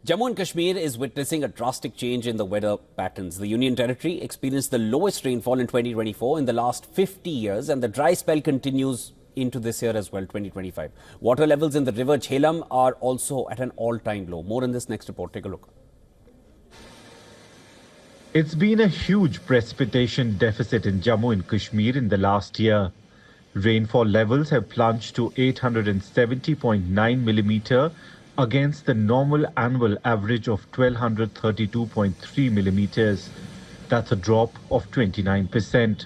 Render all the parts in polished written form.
Jammu and Kashmir is witnessing a drastic change in the weather patterns. The Union Territory experienced the lowest rainfall in 2024 in the last 50 years, and the dry spell continues into this year as well, 2025. Water levels in the river Jhelum are also at an all-time low. More in this next report. Take a look. It's been a huge precipitation deficit in Jammu and Kashmir in the last year. Rainfall levels have plunged to 870.9 millimeter against the normal annual average of 1232.3 millimeters. That's a drop of 29%.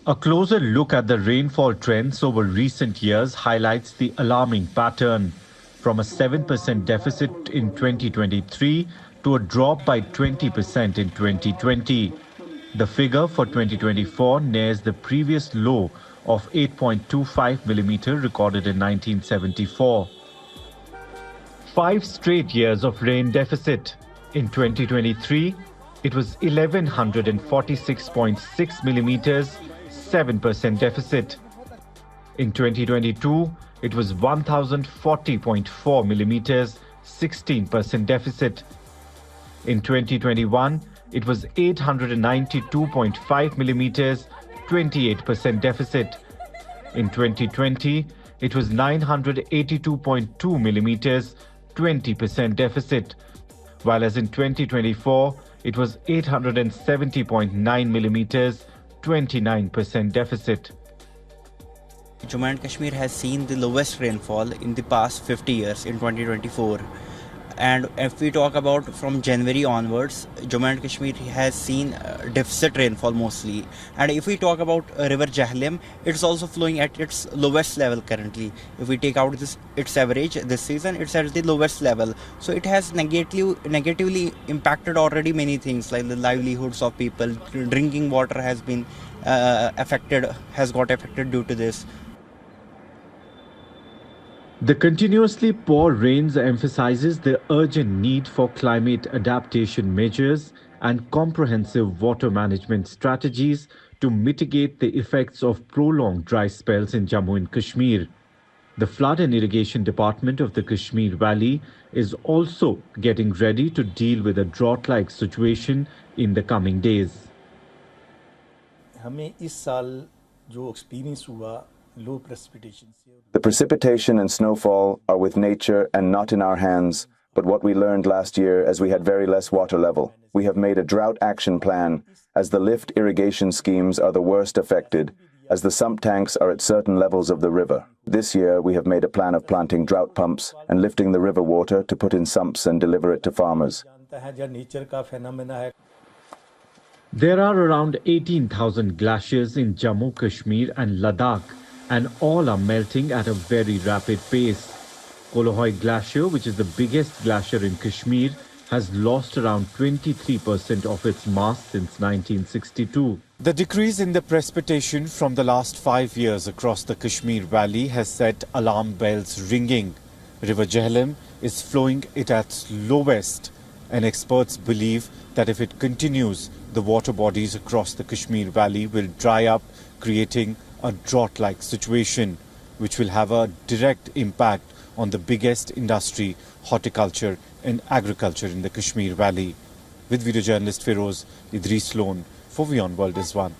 A closer look at the rainfall trends over recent years highlights the alarming pattern. From a 7% deficit in 2023 to a drop by 20% in 2020. The figure for 2024 nears the previous low of 8.25 millimeter recorded in 1974. 5 straight years of rain deficit. In 2023, it was 1146.6 millimeters, 7% deficit. In 2022, it was 1040.4 millimeters, 16% deficit. In 2021, it was 892.5 millimeters, 28% deficit. In 2020, it was 982.2 millimeters, 20% deficit. While as in 2024, it was 870.9 millimeters, 29% deficit. Jammu and Kashmir has seen the lowest rainfall in the past 50 years in 2024. And if we talk about from January onwards, Jammu and Kashmir has seen deficit rainfall mostly. And if we talk about river Jhelum, it's also flowing at its lowest level currently. If we take out its average this season, it's at the lowest level. So it has negatively impacted already many things like the livelihoods of people. Drinking water has been got affected due to this. The continuously poor rains emphasizes the urgent need for climate adaptation measures and comprehensive water management strategies to mitigate the effects of prolonged dry spells in Jammu and Kashmir. The Flood and Irrigation Department of the Kashmir Valley is also getting ready to deal with a drought-like situation in the coming days. हमें इस साल जो experience हुआ low precipitation. The precipitation and snowfall are with nature and not in our hands, but what we learned last year as we had very less water level. We have made a drought action plan, as the lift irrigation schemes are the worst affected, as the sump tanks are at certain levels of the river. This year we have made a plan of planting drought pumps and lifting the river water to put in sumps and deliver it to farmers. There are around 18,000 glaciers in Jammu, Kashmir and Ladakh, and all are melting at a very rapid pace. Kolohoy Glacier, which is the biggest glacier in Kashmir, has lost around 23% of its mass since 1962. The decrease in the precipitation from the last 5 years across the Kashmir Valley has set alarm bells ringing. River Jhelum is flowing at its lowest, and experts believe that if it continues, the water bodies across the Kashmir Valley will dry up, creating a drought-like situation, which will have a direct impact on the biggest industry, horticulture and agriculture in the Kashmir Valley. With video journalist Feroz Idris Loan for WION World is One.